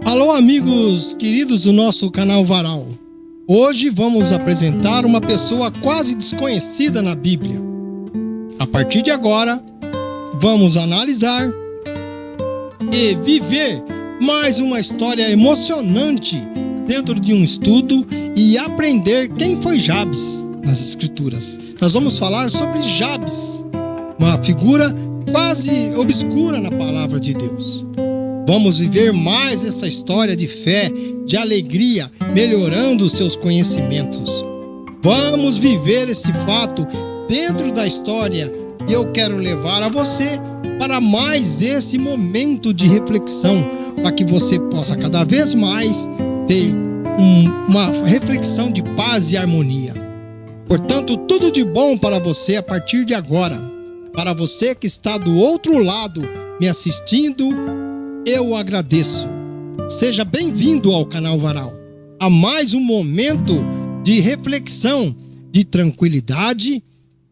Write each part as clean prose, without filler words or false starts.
Alô, amigos queridos do nosso canal Varal. Hoje vamos apresentar uma pessoa quase desconhecida na Bíblia. A partir de agora, vamos analisar e viver mais uma história emocionante dentro de um estudo e aprender quem foi Jabes nas Escrituras. Nós vamos falar sobre Jabes, uma figura quase obscura na palavra de Deus. Vamos viver mais essa história de fé, de alegria, melhorando os seus conhecimentos. Vamos viver esse fato dentro da história e eu quero levar a você para mais esse momento de reflexão, para que você possa cada vez mais ter uma reflexão de paz e harmonia. Portanto, tudo de bom para você a partir de agora. Para você que está do outro lado me assistindo, eu agradeço. Seja bem-vindo ao canal Varal, a mais um momento de reflexão, de tranquilidade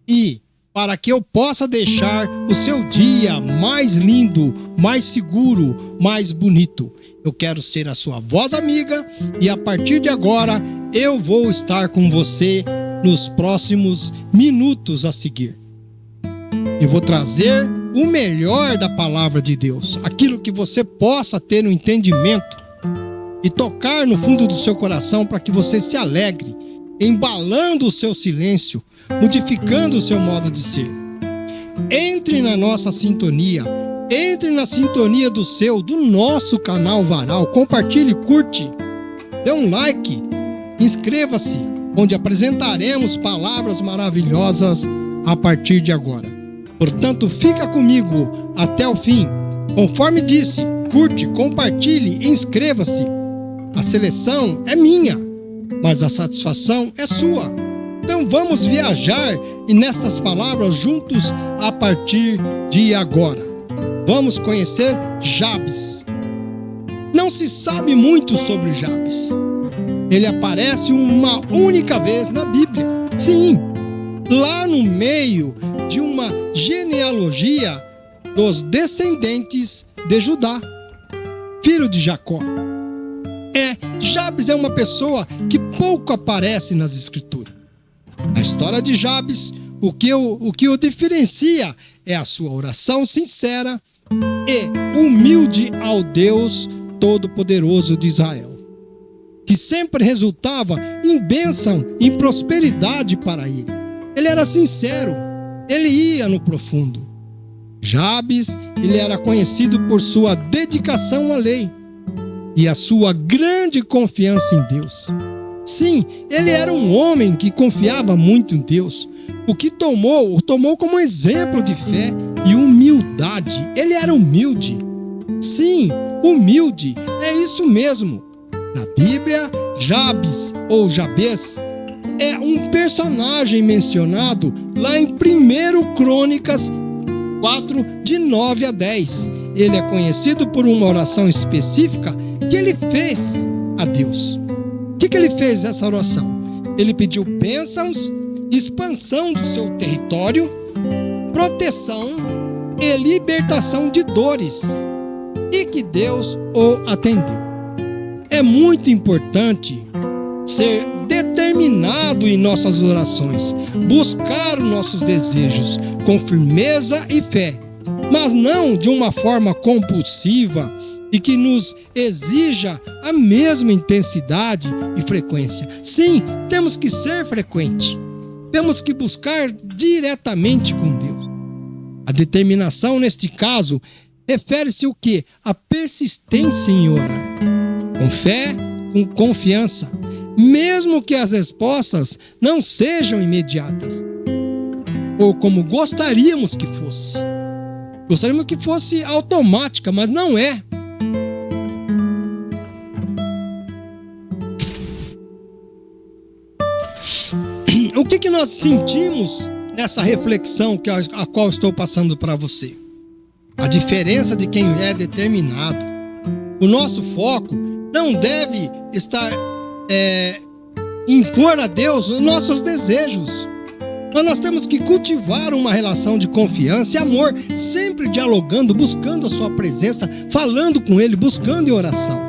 e para que eu possa deixar o seu dia mais lindo, mais seguro, mais bonito. Eu quero ser a sua voz amiga e a partir de agora eu vou estar com você nos próximos minutos a seguir. Eu vou trazer o melhor da palavra de Deus, aquilo que você possa ter no entendimento e tocar no fundo do seu coração para que você se alegre, embalando o seu silêncio, modificando o seu modo de ser. Entre na nossa sintonia, entre na sintonia do nosso canal Varal, compartilhe, curte, dê um like, inscreva-se, onde apresentaremos palavras maravilhosas a partir de agora. Portanto, fica comigo até o fim. Conforme disse, curte, compartilhe, inscreva-se. A seleção é minha, mas a satisfação é sua. Então vamos viajar e nestas palavras juntos a partir de agora. Vamos conhecer Jabes. Não se sabe muito sobre Jabes. Ele aparece uma única vez na Bíblia. Sim, lá no meio de uma genealogia dos descendentes de Judá, filho de Jacó. Jabes é uma pessoa que pouco aparece nas Escrituras. A história de Jabes, o que o diferencia é a sua oração sincera e humilde ao Deus Todo-Poderoso de Israel, que sempre resultava em bênção, em prosperidade para ele. Ele era sincero, ele ia no profundo. Jabes, ele era conhecido por sua dedicação à lei e a sua grande confiança em Deus. Sim, ele era um homem que confiava muito em Deus, o que tomou como exemplo de fé e humildade. Ele era humilde. Sim, humilde, é isso mesmo. Na Bíblia, Jabes ou Jabes é um personagem mencionado lá em 1 Crônicas 4, de 9 a 10. Ele é conhecido por uma oração específica que ele fez a Deus. O que ele fez nessa oração? Ele pediu bênçãos, expansão do seu território, proteção e libertação de dores, e que Deus o atendeu. É muito importante ser determinado em nossas orações, buscar os nossos desejos com firmeza e fé, mas não de uma forma compulsiva e que nos exija a mesma intensidade e frequência. Sim, temos que ser frequente, temos que buscar diretamente com Deus. A determinação neste caso refere-se ao quê? A persistência em orar, com fé, com confiança, mesmo que as respostas não sejam imediatas, ou como gostaríamos que fosse. Gostaríamos que fosse automática, mas não é. O que nós sentimos nessa reflexão a qual estou passando para você? A diferença de quem é determinado. O nosso foco não deve estar impor a Deus os nossos desejos. Nós temos que cultivar uma relação de confiança e amor, sempre dialogando, buscando a sua presença, falando com Ele, buscando em oração.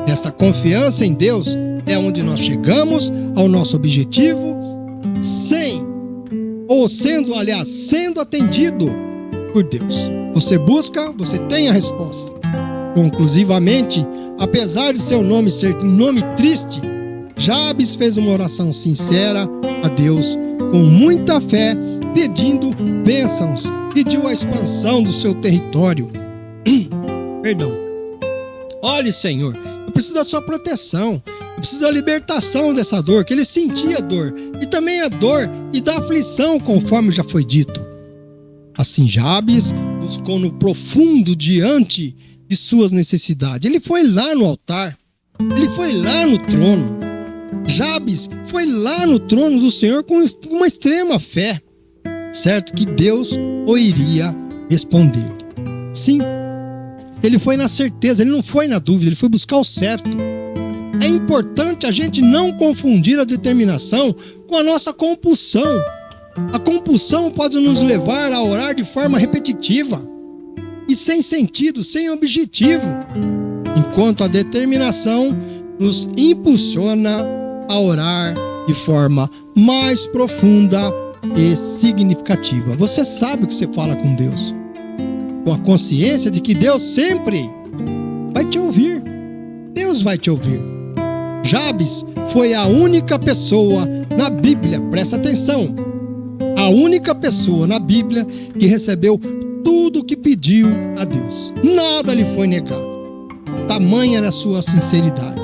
Nesta confiança em Deus é onde nós chegamos ao nosso objetivo sendo atendido por Deus. Você busca, você tem a resposta. Conclusivamente, apesar de seu nome ser um nome triste, Jabes fez uma oração sincera a Deus, com muita fé, pedindo bênçãos, pediu a expansão do seu território. Perdão. Olhe, Senhor, eu preciso da sua proteção, eu preciso da libertação dessa dor, que ele sentia dor, e também a dor e da aflição, conforme já foi dito. Assim, Jabes buscou no profundo diante de suas necessidades. Ele foi lá no altar, ele foi lá no trono. Jabes foi lá no trono do Senhor com uma extrema fé, certo que Deus o iria responder. Sim, ele foi na certeza, ele não foi na dúvida, ele foi buscar o certo. É importante a gente não confundir a determinação com a nossa compulsão. A compulsão pode nos levar a orar de forma repetitiva e sem sentido, sem objetivo, enquanto a determinação nos impulsiona a orar de forma mais profunda e significativa. Você sabe o que você fala com Deus, com a consciência de que Deus sempre vai te ouvir. Deus vai te ouvir. Jabes foi a única pessoa na Bíblia, presta atenção, a única pessoa na Bíblia que recebeu tudo o que pediu a Deus. Nada lhe foi negado. Tamanha era a sua sinceridade.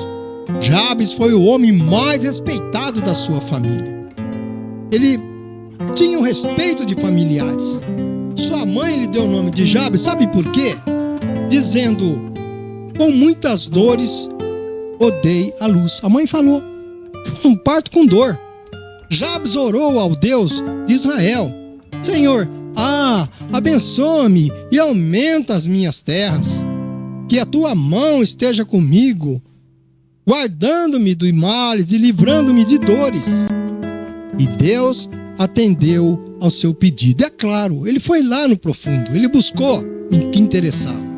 Jabes foi o homem mais respeitado da sua família. Ele tinha o respeito de familiares. Sua mãe lhe deu o nome de Jabes, sabe por quê? Dizendo, com muitas dores, dei à luz. A mãe falou, um parto com dor. Jabes orou ao Deus de Israel, Senhor, abençoa-me e aumenta as minhas terras, que a tua mão esteja comigo, guardando-me dos males e livrando-me de dores. E Deus atendeu ao seu pedido. É claro, ele foi lá no profundo, ele buscou em que interessava.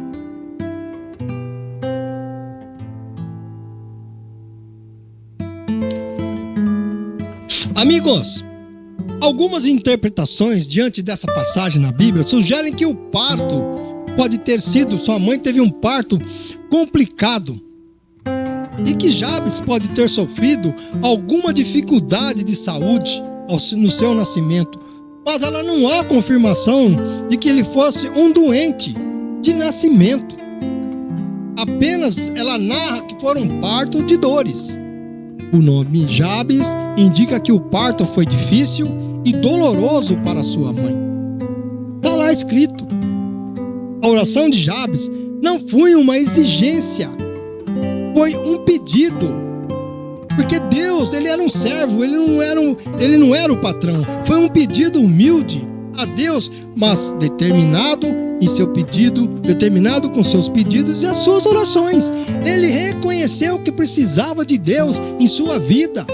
Amigos, algumas interpretações diante dessa passagem na Bíblia sugerem que o parto pode ter sido, sua mãe teve um parto complicado e que Jabes pode ter sofrido alguma dificuldade de saúde no seu nascimento, mas ela não há confirmação de que ele fosse um doente de nascimento. Apenas ela narra que foram um parto de dores. O nome Jabes indica que o parto foi difícil e doloroso para sua mãe. Está lá escrito. A oração de Jabes não foi uma exigência, foi um pedido. Porque Deus, ele era um servo, ele não era o patrão. Foi um pedido humilde a Deus, mas determinado em seu pedido, determinado com seus pedidos e as suas orações. Ele reconheceu que precisava de Deus em sua vida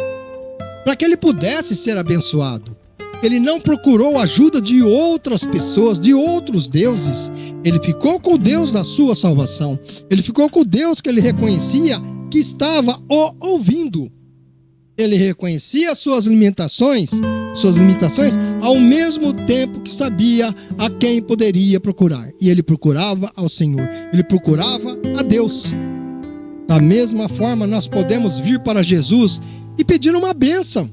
para que ele pudesse ser abençoado. Ele não procurou ajuda de outras pessoas, de outros deuses. Ele ficou com o Deus da sua salvação. Ele ficou com o Deus que ele reconhecia que estava o ouvindo. Ele reconhecia suas limitações, ao mesmo tempo que sabia a quem poderia procurar. E ele procurava ao Senhor, ele procurava a Deus. Da mesma forma, nós podemos vir para Jesus e pedir uma bênção.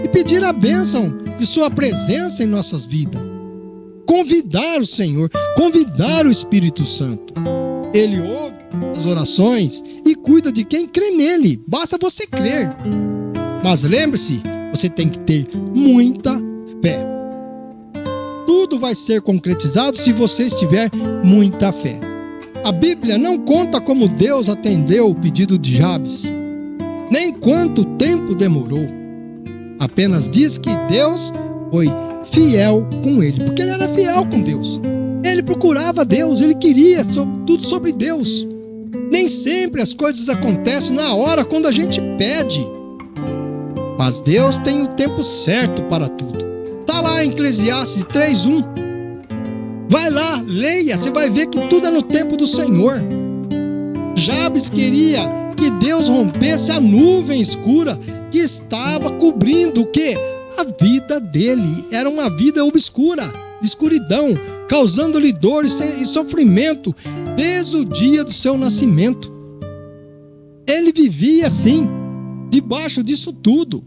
E pedir a bênção de sua presença em nossas vidas. Convidar o Senhor, convidar o Espírito Santo. Ele ouve as orações e cuida de quem crê nele. Basta você crer. Mas lembre-se, você tem que ter muita fé. Tudo vai ser concretizado se você tiver muita fé. A Bíblia não conta como Deus atendeu o pedido de Jabes, nem quanto tempo demorou. Apenas diz que Deus foi fiel com ele, porque ele era fiel com Deus. Ele procurava Deus, ele queria tudo sobre Deus. Nem sempre as coisas acontecem na hora quando a gente pede. Mas Deus tem o tempo certo para tudo. Está lá em Eclesiastes 3:1. Vai lá, leia, você vai ver que tudo é no tempo do Senhor. Jabes queria que Deus rompesse a nuvem escura que estava cobrindo o quê? A vida dele. Era uma vida obscura, de escuridão, causando-lhe dor e sofrimento desde o dia do seu nascimento. Ele vivia assim, debaixo disso tudo.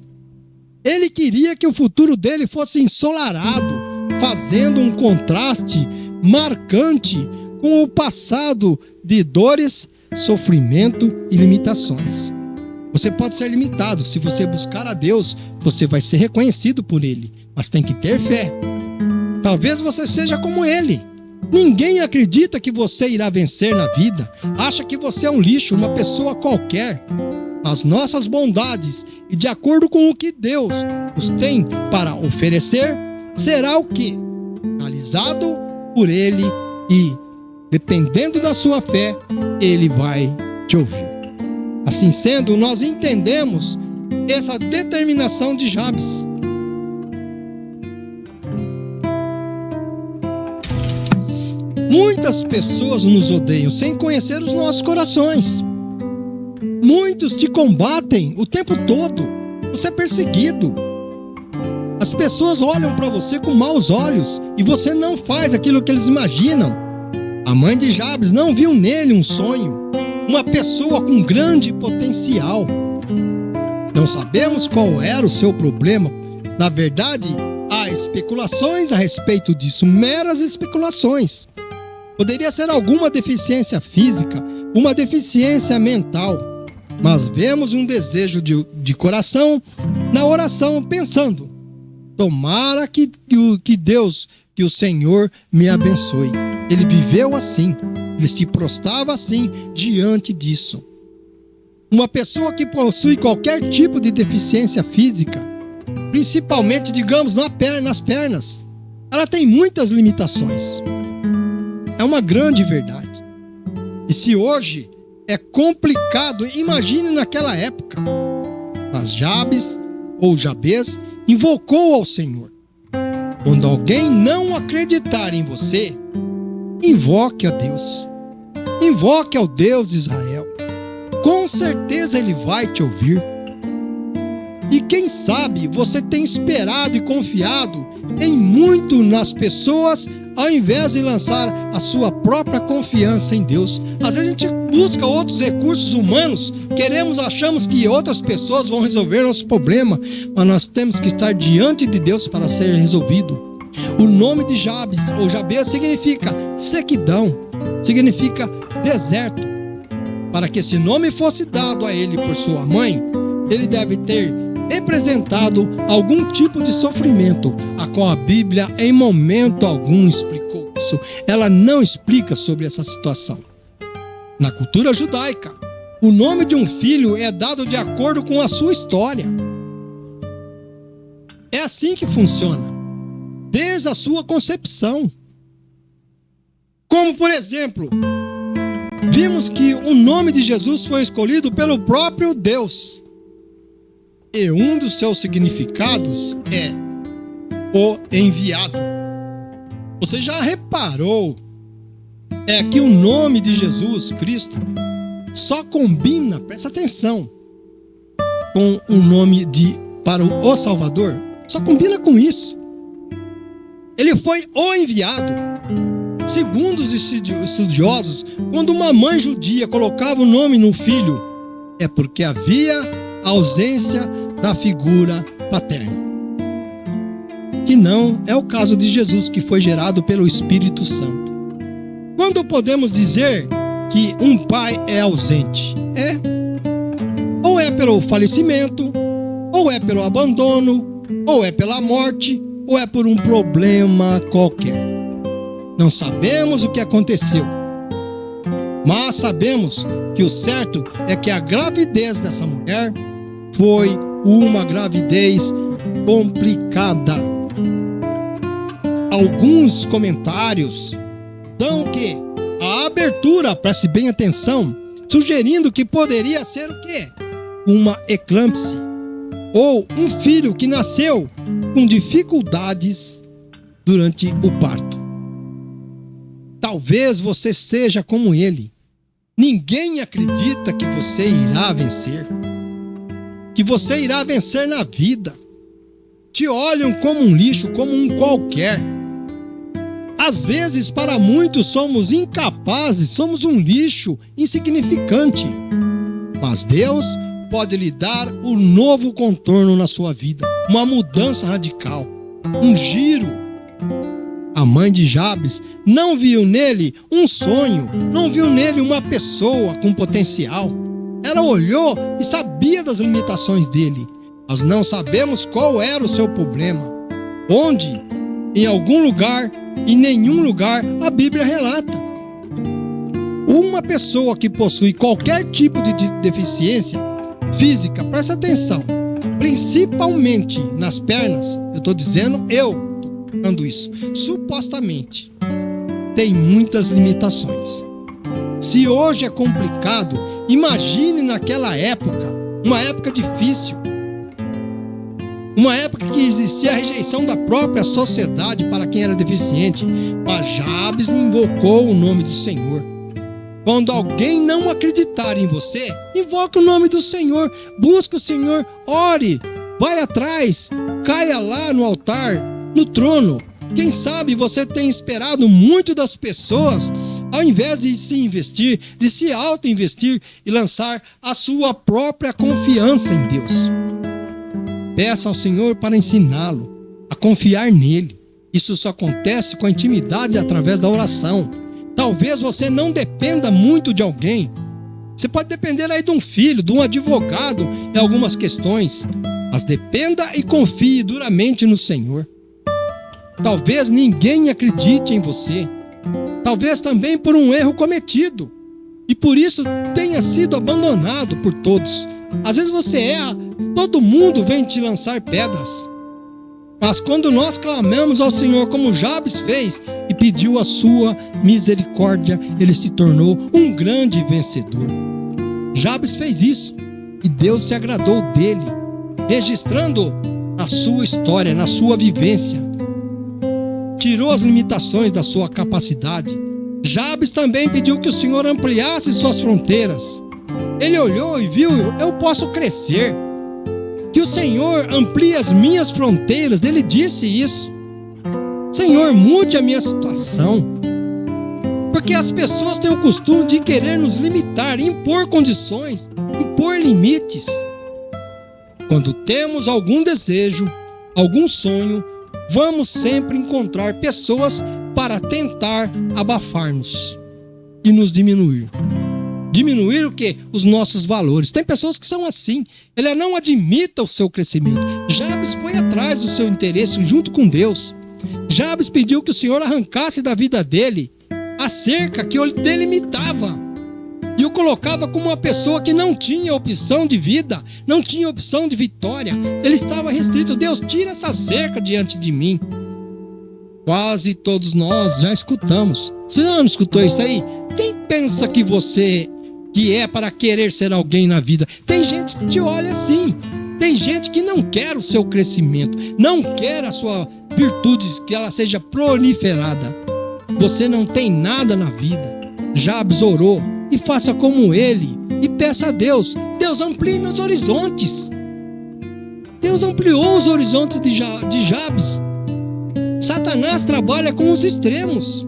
Ele queria que o futuro dele fosse ensolarado, fazendo um contraste marcante com o passado de dores, sofrimento e limitações. Você pode ser limitado. Se você buscar a Deus, você vai ser reconhecido por Ele. Mas tem que ter fé. Talvez você seja como ele. Ninguém acredita que você irá vencer na vida. Acha que você é um lixo, uma pessoa qualquer. As nossas bondades e de acordo com o que Deus nos tem para oferecer, será o quê? Analisado por Ele e, dependendo da sua fé, Ele vai te ouvir. Assim sendo, nós entendemos essa determinação de Jabes. Muitas pessoas nos odeiam sem conhecer os nossos corações. Muitos te combatem o tempo todo. Você é perseguido. As pessoas olham para você com maus olhos e você não faz aquilo que eles imaginam. A mãe de Jabes não viu nele um sonho, uma pessoa com grande potencial. Não sabemos qual era o seu problema. Na verdade, há especulações a respeito disso, meras especulações. Poderia ser alguma deficiência física, uma deficiência mental. Mas vemos um desejo de coração na oração, pensando: tomara que Deus, que o Senhor me abençoe. Ele viveu assim, ele se prostrava assim diante disso. Uma pessoa que possui qualquer tipo de deficiência física, principalmente, digamos, nas pernas, ela tem muitas limitações. É uma grande verdade. E se hoje é complicado, imagine naquela época. Mas Jabes, ou Jabez, invocou ao Senhor. Quando alguém não acreditar em você, invoque a Deus. Invoque ao Deus de Israel. Com certeza Ele vai te ouvir. E quem sabe você tem esperado e confiado em muito nas pessoas, ao invés de lançar a sua própria confiança em Deus. Às vezes a gente busca outros recursos humanos, achamos que outras pessoas vão resolver nosso problema, mas nós temos que estar diante de Deus para ser resolvido. O nome de Jabes, ou Jabez, significa sequidão, significa deserto. Para que esse nome fosse dado a ele por sua mãe, ele deve ter representado algum tipo de sofrimento, a qual a Bíblia em momento algum explicou isso. Ela não explica sobre essa situação. Na cultura judaica, o nome de um filho é dado de acordo com a sua história. É assim que funciona, desde a sua concepção. Como, por exemplo, vimos que o nome de Jesus foi escolhido pelo próprio Deus. E um dos seus significados é o enviado. Você já reparou que o nome de Jesus Cristo só combina, presta atenção, com o nome para o Salvador? Só combina com isso. Ele foi o enviado. Segundo os estudiosos, quando uma mãe judia colocava o nome no filho, é porque havia ausência da figura paterna. Que não é o caso de Jesus, que foi gerado pelo Espírito Santo. Quando podemos dizer que um pai é ausente? Ou é pelo falecimento, ou é pelo abandono, ou é pela morte, ou é por um problema qualquer. Não sabemos o que aconteceu, mas sabemos que o certo é que a gravidez dessa mulher foi uma gravidez complicada. Alguns comentários dão que a abertura, preste bem atenção, sugerindo que poderia ser o quê? Uma eclâmpsia, ou um filho que nasceu com dificuldades durante o parto. Talvez você seja como ele. ninguém acredita que você irá vencer, que você irá vencer na vida. Te olham como um lixo, como um qualquer. Às vezes, para muitos, somos incapazes, somos um lixo insignificante. Mas Deus pode lhe dar um novo contorno na sua vida, uma mudança radical, um giro. A mãe de Jabes não viu nele um sonho, não viu nele uma pessoa com potencial. Ela olhou e sabia das limitações dele, mas não sabemos qual era o seu problema. Onde? Em algum lugar, em nenhum lugar, a Bíblia relata. Uma pessoa que possui qualquer tipo de deficiência física, presta atenção, principalmente nas pernas, eu estou dizendo isso, supostamente, tem muitas limitações. Se hoje é complicado, imagine naquela época, uma época difícil, uma época que existia a rejeição da própria sociedade para quem era deficiente, mas Jabes invocou o nome do Senhor. Quando alguém não acreditar em você, invoque o nome do Senhor, busque o Senhor, ore, vai atrás, caia lá no altar, no trono. Quem sabe você tem esperado muito das pessoas, ao invés de se investir, de se auto-investir e lançar a sua própria confiança em Deus. Peça ao Senhor para ensiná-lo a confiar nele. Isso só acontece com a intimidade através da oração. Talvez você não dependa muito de alguém. Você pode depender aí de um filho, de um advogado em algumas questões. Mas dependa e confie duramente no Senhor. Talvez ninguém acredite em você. Talvez também por um erro cometido. E por isso tenha sido abandonado por todos. Às vezes você erra, todo mundo vem te lançar pedras. Mas quando nós clamamos ao Senhor como Jabes fez e pediu a sua misericórdia, ele se tornou um grande vencedor. Jabes fez isso e Deus se agradou dele, registrando a sua história, na sua vivência. Tirou as limitações da sua capacidade. Jabes também pediu que o Senhor ampliasse suas fronteiras. Ele olhou e viu, eu posso crescer. Que o Senhor amplie as minhas fronteiras. Ele disse isso. Senhor, mude a minha situação. Porque as pessoas têm o costume de querer nos limitar, impor condições, impor limites. Quando temos algum desejo, algum sonho, vamos sempre encontrar pessoas para tentar abafar-nos e nos diminuir. Diminuir o quê? Os nossos valores. Tem pessoas que são assim. Ela não admita o seu crescimento. Jabes foi atrás do seu interesse junto com Deus. Jabes pediu que o Senhor arrancasse da vida dele a cerca que o delimitava e o colocava como uma pessoa que não tinha opção de vida, não tinha opção de vitória. Ele estava restrito. Deus, tira essa cerca diante de mim. Quase todos nós já escutamos. Você não escutou isso aí? Quem pensa que você que é para querer ser alguém na vida? Tem gente que te olha assim. Tem gente que não quer o seu crescimento, não quer a sua virtude, que ela seja proliferada. Você não tem nada na vida. Jabes orou e faça como ele e peça a Deus. Deus, amplie meus horizontes. Deus ampliou os horizontes de Jabes. Satanás trabalha com os extremos.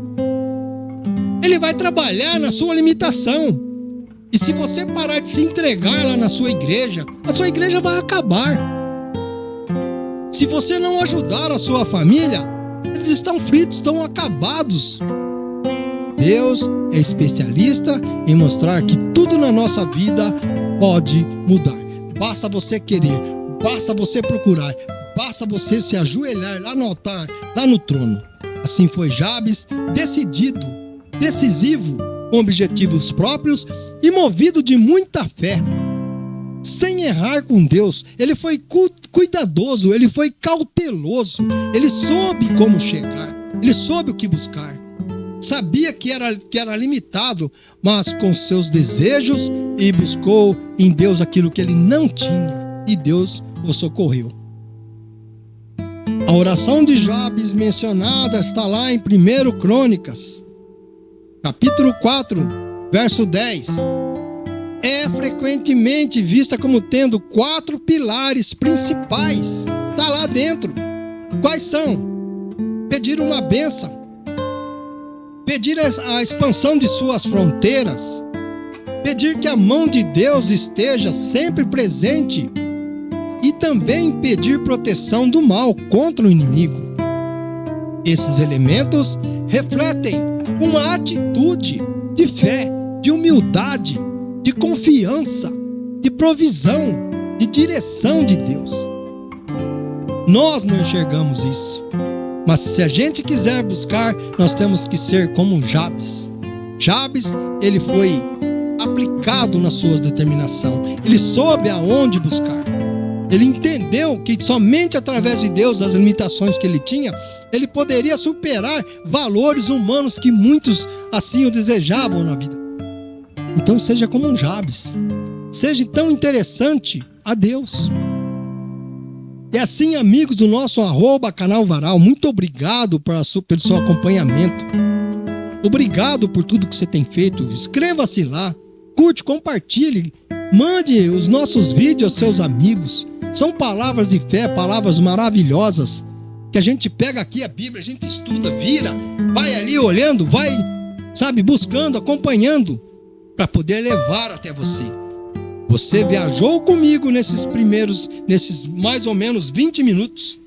Ele vai trabalhar na sua limitação. E se você parar de se entregar lá na sua igreja, a sua igreja vai acabar. Se você não ajudar a sua família, eles estão fritos, estão acabados. Deus é especialista em mostrar que tudo na nossa vida pode mudar. Basta você querer, basta você procurar, basta você se ajoelhar lá no altar, lá no trono. Assim foi Jabes, decidido, decisivo, com objetivos próprios e movido de muita fé. Sem errar com Deus, ele foi cuidadoso, ele foi cauteloso, ele soube como chegar, ele soube o que buscar. Sabia que era limitado, mas com seus desejos, e buscou em Deus aquilo que ele não tinha, e Deus o socorreu. A oração de Jabes mencionada está lá em 1 Crônicas, capítulo 4, Verso 10. É frequentemente vista como tendo 4 pilares principais. Está lá dentro. Quais são? Pedir uma bênção, pedir a expansão de suas fronteiras, pedir que a mão de Deus esteja sempre presente e também pedir proteção do mal contra o inimigo. Esses elementos refletem uma atitude de fé, de humildade, de confiança, de provisão, de direção de Deus. Nós não enxergamos isso. Mas se a gente quiser buscar, nós temos que ser como Jabes. Jabes, ele foi aplicado na sua determinação. Ele soube aonde buscar. Ele entendeu que somente através de Deus, as limitações que ele tinha, ele poderia superar valores humanos que muitos assim o desejavam na vida. Então seja como um Jabes. Seja tão interessante a Deus. E assim, amigos do nosso @canal Varal, muito obrigado pelo seu acompanhamento. Obrigado por tudo que você tem feito. Inscreva-se lá, curte, compartilhe, mande os nossos vídeos aos seus amigos. São palavras de fé, palavras maravilhosas, que a gente pega aqui a Bíblia, a gente estuda, vira, vai ali olhando, vai, buscando, acompanhando, para poder levar até você. Você viajou comigo nesses mais ou menos 20 minutos.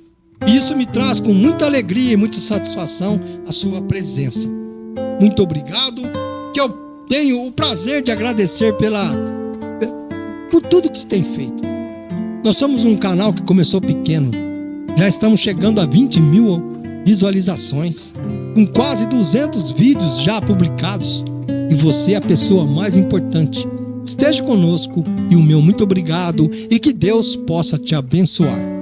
E isso me traz com muita alegria e muita satisfação a sua presença. Muito obrigado, que eu tenho o prazer de agradecer por tudo que você tem feito. Nós somos um canal que começou pequeno. Já estamos chegando a 20 mil visualizações, com quase 200 vídeos já publicados. E você é a pessoa mais importante. Esteja conosco e o meu muito obrigado e que Deus possa te abençoar.